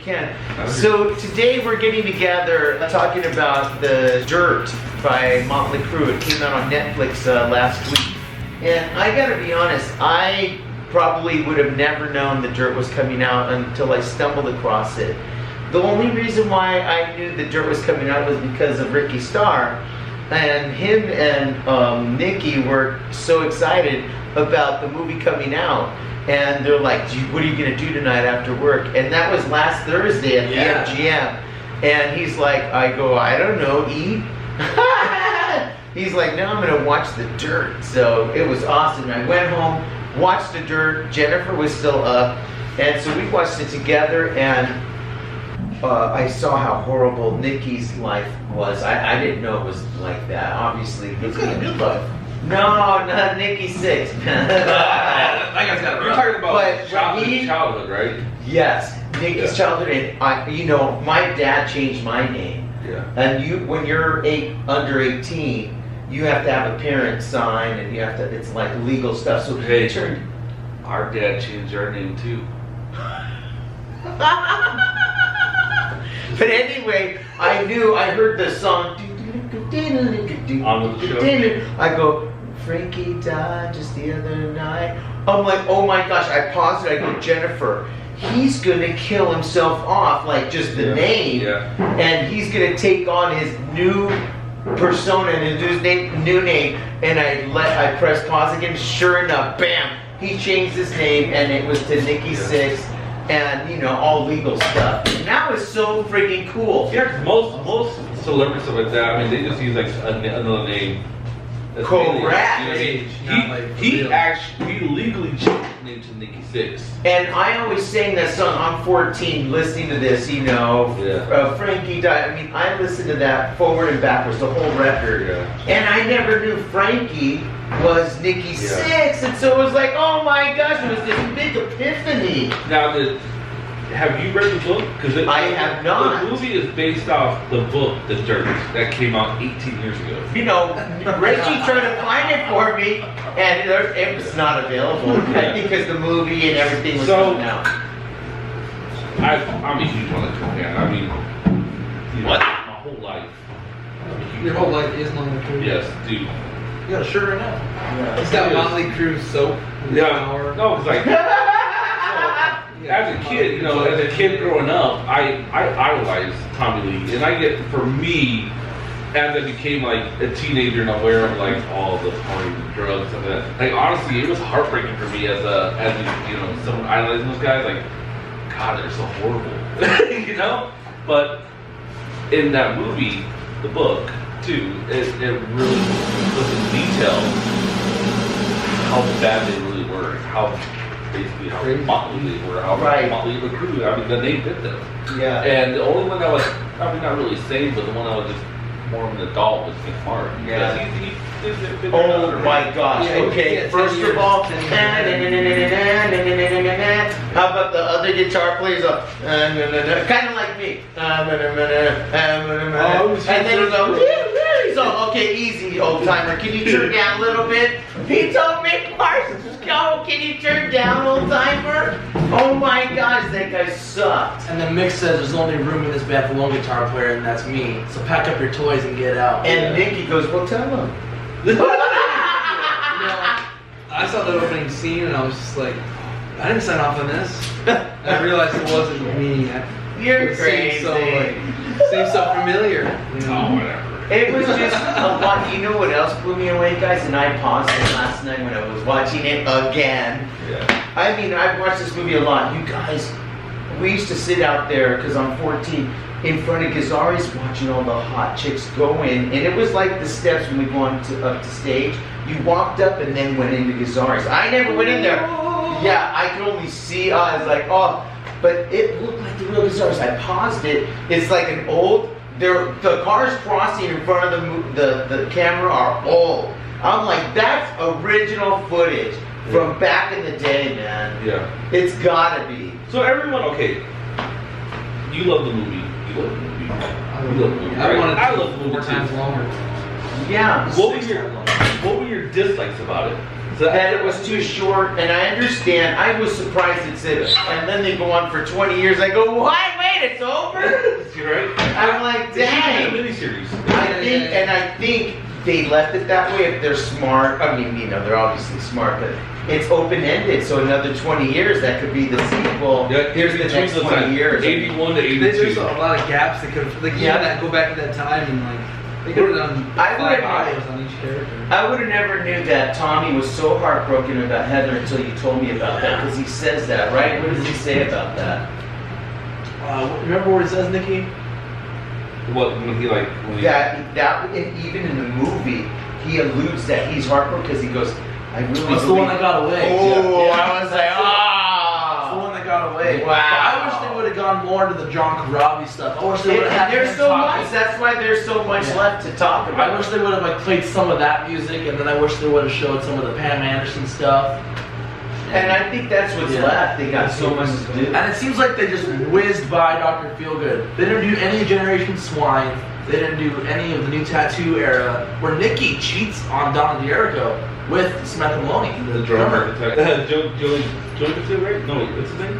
can. So today we're getting together talking about The Dirt by Motley Crue. It came out on Netflix last week. And I gotta be honest, I probably would have never known The Dirt was coming out until I stumbled across it. The only reason why I knew The Dirt was coming out was because of Ricky Starr. And him and Nikki were so excited about the movie coming out. And they're like, what are you going to do tonight after work? And that was last Thursday at the MGM. And he's like, I go, I don't know, eat? He's like, no, I'm going to watch The Dirt. So it was awesome. I went home, watched The Dirt. Jennifer was still up. And so we watched it together. And I saw how horrible Nikki's life was. I didn't know it was like that. Obviously, Nikki. Good life. No, not Nikki Sixx. You're talking about childhood, right? Yes, Nikki's childhood, and my dad changed my name. Yeah. And when you're under 18, you have to have a parent sign, and you have to. It's like legal stuff. So hey, our dad changed our name too. But anyway, I heard the song. I go, Frankie died just the other night. I'm like, oh my gosh, I paused it, I go, Jennifer, he's gonna kill himself off, like just the name. Yeah. And he's gonna take on his new persona and his new name. And I pressed pause again, sure enough, bam, he changed his name and it was to Nikki Sixx. And all legal stuff. And that was so freaking cool. Yeah, most celebrities stuff like that. I mean, they just use like another name. Correct. He actually legally changed his name to Nikki Sixx. And I always sang that song. I'm 14, listening to this. Frankie died. I mean, I listened to that forward and backwards, the whole record. Yeah. And I never knew Frankie was Nikki Sixx, and so it was like, oh my gosh, it was this big epiphany. Now, have you read the book? Because I have not. The movie is based off the book, The Dirt, that came out 18 years ago. Reggie tried to find it for me, and it was not available. I think because the movie and everything was coming out. I'm a huge Motley Crue fan. I mean, my whole life. Your whole life is Motley Crue? Yes, dude. You got a shirt right now. Yeah. It's got Motley Crue soap. Yeah. No, it's like as a kid growing up, I idolized Tommy Lee, and for me, as I became like a teenager and aware of like all the party and drugs and that, like honestly, it was heartbreaking for me as someone idolizing those guys. Like, God, they're so horrible, But in that movie, the book too, it really was in detail how bad they really were, how motley they were, how motley the crew. I mean, the name fit them. Yeah. And the only one that was, I mean, not really sane, but the one that was just more of an adult was Mick Martin. Yeah. Oh my gosh. Yeah, Okay, first of all, how about the other guitar players? Kind of like me. And then you go, okay, easy, old timer. Can you turn down a little bit? He told Mick Martin, go, can you turn down, old timer? Oh my gosh, that guy sucked. And then Mick says there's only room in this band for one guitar player, and that's me. So pack up your toys and get out. And Nikki goes, well, tell him. I saw that opening scene and I was just like, I didn't sign off on this. I realized it wasn't me. You're crazy. Seems so familiar. Oh, whatever. It was just a lot. You know what else blew me away, guys? And I paused it last night when I was watching it again. Yeah. I mean, I've watched this movie a lot. You guys, we used to sit out there, because I'm 14, in front of Gazzari's watching all the hot chicks go in. And it was like the steps when we go up to stage. You walked up and then went into Gazzari's. I never went in there. Yeah, I could only see. I was like, oh. But it looked like the real Gazzari's. I paused it. It's like an old... The cars crossing in front of the camera are old. I'm like, that's original footage from back in the day, man. Yeah. It's gotta be. So everyone, okay. You love the movie. You love the movie. I love the movie 4 times longer. Yeah. What were your dislikes about it? So that it was too short, and I understand. I was surprised it said, and then they go on for 20 years. I go, wait it? It's over? You're right. I'm like, They should dang. do a miniseries. I think they left it that way if they're smart. I mean, they're obviously smart, but it's open-ended. So another 20 years, that could be the sequel. Yeah, Here's the next 20 years. 81 to 82. There's a lot of gaps that could have, like, go back to that time and like they could have done I 5 would've- videos on each character. I would have never knew that Tommy was so heartbroken about Heather until you told me about that, because he says that, right? What does he say about that? Remember what it says, Nikki? What when he like when he, And even in the movie, he alludes that he's heartbroken because he goes, I really That's the one that got away. Oh, Yeah. I was like, That's the ah. one that got away. Wow. But I wish they would have gone more into the John Corabi stuff. I wish they would have had There's him so talking. much. That's why there's so much Yeah. left to talk I about. wish they would have like played some of that music, and then I wish they would have showed some of the Pam Anderson stuff. And I think that's what's Yeah. left. They got so much to do. And it seems like they just whizzed by Dr. Feelgood. They didn't do any Generation Swine. They didn't do any of the new tattoo era, where Nikki cheats on Donna D'Errico with Samantha Maloney, the drummer. Joey Castillo, right? No, what's his name?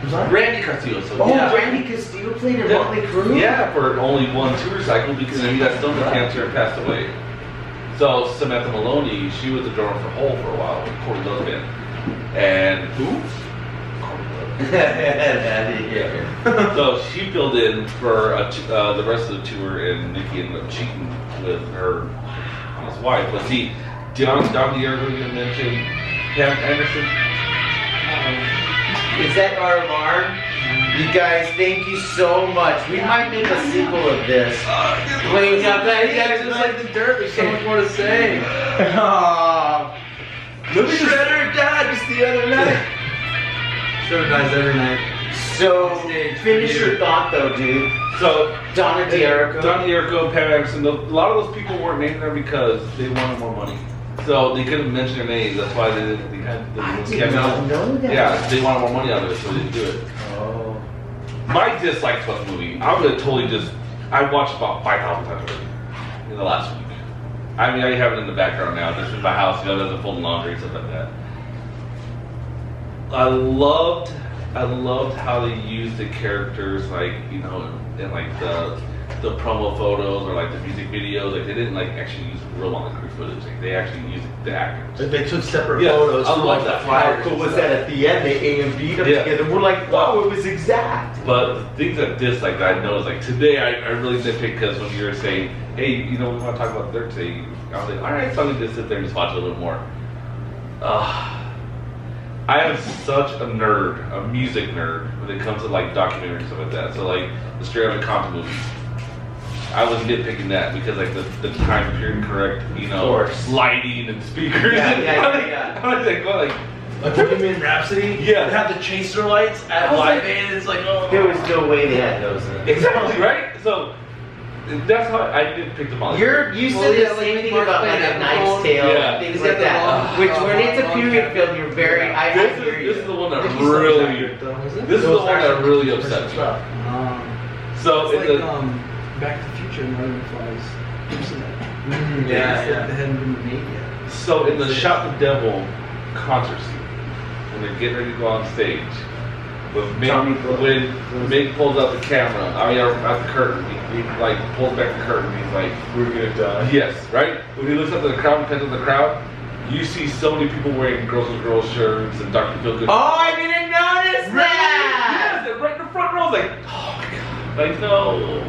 I'm sorry? Randy Castillo. So Oh, yeah. Randy Castillo played in Yeah. Motley Crue? Yeah, for only one tour cycle because he got stomach cancer and passed away. So Samantha Maloney, she was the drummer for Hole for a while with Corey Love's band. And who? Yeah. So she filled in for the rest of the tour, and Nikki ended up cheating with her his wife. But see, Don D'Errico you mentioned, Pam Anderson. Is that our alarm? You guys, thank you so much. We might make a sequel of this. Wait, now guys, It's just like the dirt. There's so much more to say. Oh. Shredder died just the other night. Shredder dies every night. So, finish your thought though, dude. So Donna D'Errico. Donna D'Errico, Pam Anderson. A lot of those people weren't named there because they wanted more money. So they couldn't mention their names. That's why they had the I did not know that. Yeah, they wanted more money out of it, so they didn't do it. Oh. My dislikes about the movie, I would have totally I watched about 5,000 times already in the last week. I mean, I have it in the background now, just in my house, there's a folding laundry, stuff like that. I loved how they used the characters, like, in like the promo photos or like the music videos. Like, they didn't like actually use real Motley Crue footage. Like, they actually used the actors. They took separate Yes, photos I for love like that. the flyers. How cool and was stuff. that at the end? They A and B'd them Yeah. together. We're like, whoa, it was exact. But the things that dislike that I noticed, like today, I really nitpick because when you were saying, hey, we want to talk about Dirt today, I was like, all right, so I'm gonna just sit there and just watch it a little more. I am such a nerd, a music nerd, when it comes to like documentaries and stuff like that. So like the Straight Outta Compton movies, I was nitpicking that because like the time period correct, lighting and speakers. Yeah. I was like, well, like. Like Bohemian Rhapsody? Yeah. They have the chaser lights at I was Live like- Aid, and it's like, oh. There was no way they had those in. Exactly, right? So that's how I didn't pick them all. You Well, said yeah, the same like thing Mark about Twain like a had Knight's the Tale Yeah. and things He's like got the that. long- Which when it's a long period cap. film, you're very. I hear you. This is the one that Nikki's not really. accurate, though, is it? This is the Those one that actually really different upset me. stuff. So It's it's like a, Back to the Future and Marty McFly's. Yeah, It's like they hadn't been made yet. so in the Shot the Devil concert scene, when they're getting ready to go on stage, when Mick pulls out the camera, out the curtain, he like pulls back the curtain, he's like, We're gonna die. yes, right? When he looks up at the crowd, depends on the crowd, you see so many people wearing Girls with Girls shirts and Dr. Feelgood. Oh, I didn't notice that. Yes, right in the front row. I was like, oh my god, like no,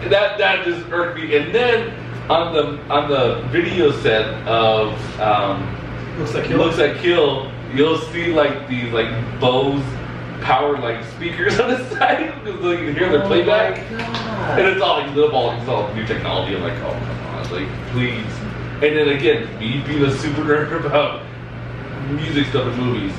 like that just irked me. And then on the video set of Looks Like Kill, you'll see like these like Bose powered like speakers on the side because you can hear their playback, and it's all like it's all new technology. I'm like, oh come on, like please. And then again, me being a super nerd about music stuff and movies.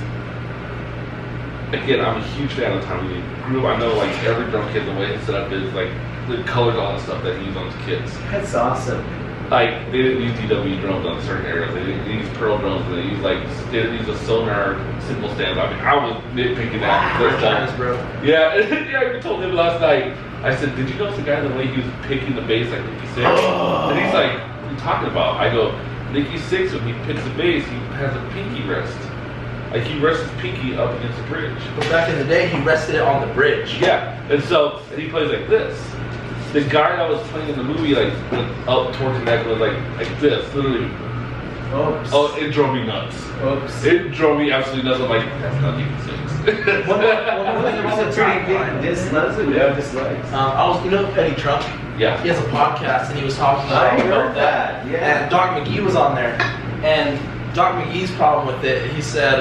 Again, I'm a huge fan of Tommy Lee. I know like every drum kit, the way it's set up is like the colors, all the stuff that he used on his kits. That's awesome. Like they didn't use DW drums on certain areas. They didn't use Pearl drums. They used a Sonar cymbal stand. I mean, I was nitpicking that first time, bro. Yeah, yeah. I told him last night. I said, "Did you notice the guy the way he was picking the bass like Nicky Six?" And he's like, "What are you talking about?" I go, "Nicky Six when he picks the bass, he has a pinky rest Like he rests his pinky up against the bridge. But back in the day, he rested it on the bridge. Yeah, and he plays like this. The guy that was playing in the movie, like went up towards the neck, was like this, literally. Oops. Oh, it drove me nuts. Oops. It drove me absolutely nuts. I'm like, that's not even six. One thing about the It's a pretty big timeline. dislikes. Yeah. Dislikes. You know Eddie Trump? Yeah. He has a podcast and he was talking I about heard that. Yeah. And Doc McGee was on there. And Doc McGee's problem with it, he said,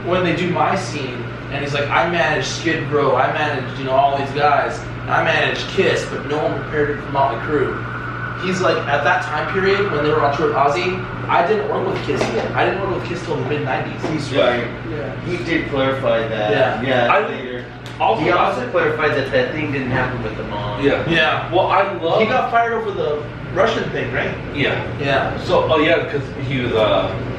when they do my scene, and he's like, I managed Skid Row, I managed, all these guys, I managed Kiss, but no one prepared me for Motley Crue. He's like, at that time period, when they were on tour with Ozzy, I didn't work with Kiss yet. I didn't work with Kiss till the mid-90s. He's Yeah. right. Yeah. He did clarify that. Yeah. Later. Also, He also clarified that thing didn't happen with the mom. yeah. Yeah. Well, I love. He got fired over the Russian thing, right? Yeah. Yeah. So, because he was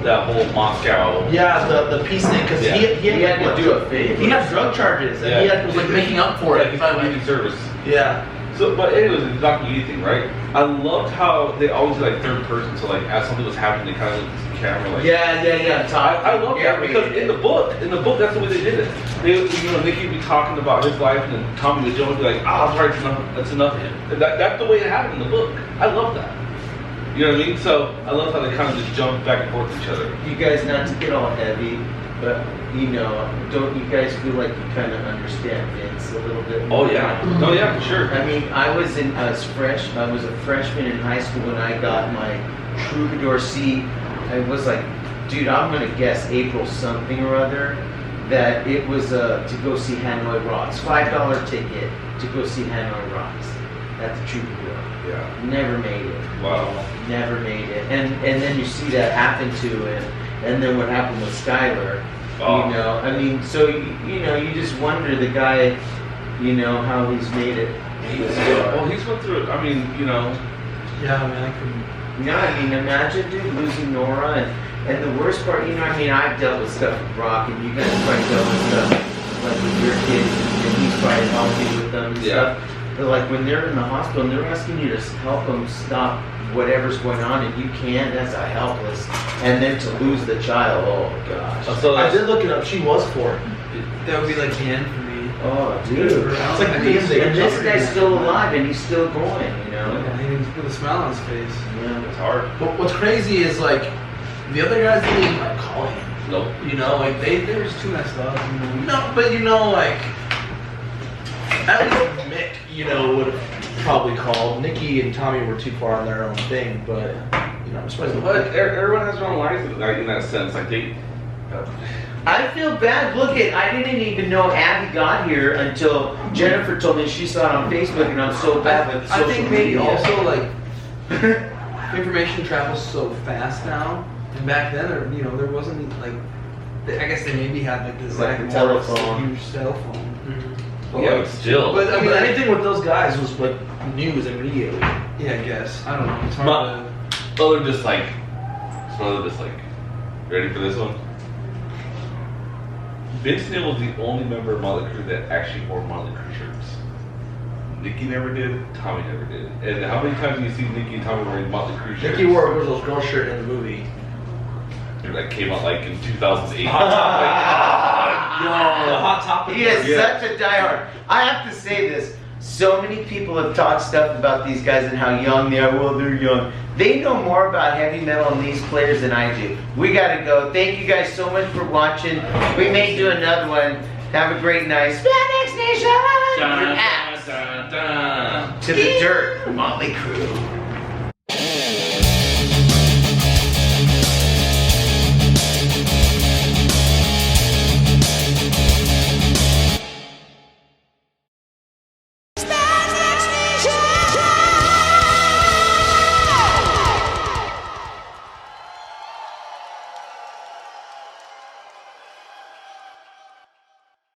that whole Moscow. Yeah, the peace thing, because Yeah. he had had to do a favor. He had drug charges, and Yeah. he was like making up for Yeah, it. he's not leaving service. Yeah. So, but anyways, it's not anything, right? I loved how they always did like third person. So, like as something was happening, they kind of looked at the camera, like. Yeah. I love that because in the book, that's the way they did it. Nicky would be talking about his life, and then Tommy would jump and be like, "I'm sorry, that's enough of him." And that's the way it happened in the book. I love that. You know what I mean? So I love how they kind of just jump back and forth with each other. You guys, not to get all heavy, but don't you guys feel like you kind of understand Vince a little bit more? Oh yeah, no, yeah, for sure. I mean, I was a freshman in high school when I got my Troubadour seat. I was like, dude, I'm gonna guess April something or other, that it was to go see Hanoi Rocks. $5 ticket to go see Hanoi Rocks at the Troubadour. Yeah. Never made it. Wow. Never made it. And then you see that happen to him, and then what happened with Skylar. Oh. I mean, so you just wonder the guy, how he's made it. Well, he's went through it. I mean, Yeah, man, I couldn't. Yeah, I mean, imagine, dude, losing Nora, and the worst part, I've dealt with stuff with Rock, and you guys probably dealt with stuff like with your kids, and he's probably helped you with them and Yeah. stuff. But like when they're in the hospital and they're asking you to help them stop whatever's going on, and you can't, that's a helpless. And then to lose the child, oh gosh. So I did look it up. She was 4. That would be like the end for me. Oh, dude. It's like the end. And this guy's still alive, and he's still going, Yeah, he was with a smile on his face. Yeah. it's hard. But what's crazy is like the other guys didn't even like call him. Nope. Like they They were just too messed up. no, but like at least Mick, would have probably called. Nikki and Tommy were too far on their own thing, but I'm surprised. But everyone has their own lives in that sense. Like they. I feel bad. Look I didn't even know Abby got here until Jennifer told me she saw it on Facebook, and I'm so bad with I social think maybe media. also like information travels so fast now, and back then there wasn't like I guess they maybe had like this Like the telephone. huge cell phone. But, Yeah, but still. But I mean, anything with those guys was like news immediately. Yeah, I guess I don't know. It's hard Ma- to. Oh, they're just like. Ready for this one? Vince Neil was the only member of Motley Crue that actually wore Motley Crue shirts. Nikki never did. Tommy never did. And how many times do you see Nikki and Tommy wearing Motley Crue shirts? Nikki wore those girl shirt in the movie. That came out like in 2008. The hot topic. He is Yeah. such a diehard. I have to say this. So many people have talked stuff about these guys and how young they are. Well, they're young. They know more about heavy metal and these players than I do. We gotta go. Thank you guys so much for watching. We may do another one. Have a great night. Spandex Nation! Dun, Your ass dun, dun, dun. to the dirt. Motley Crue.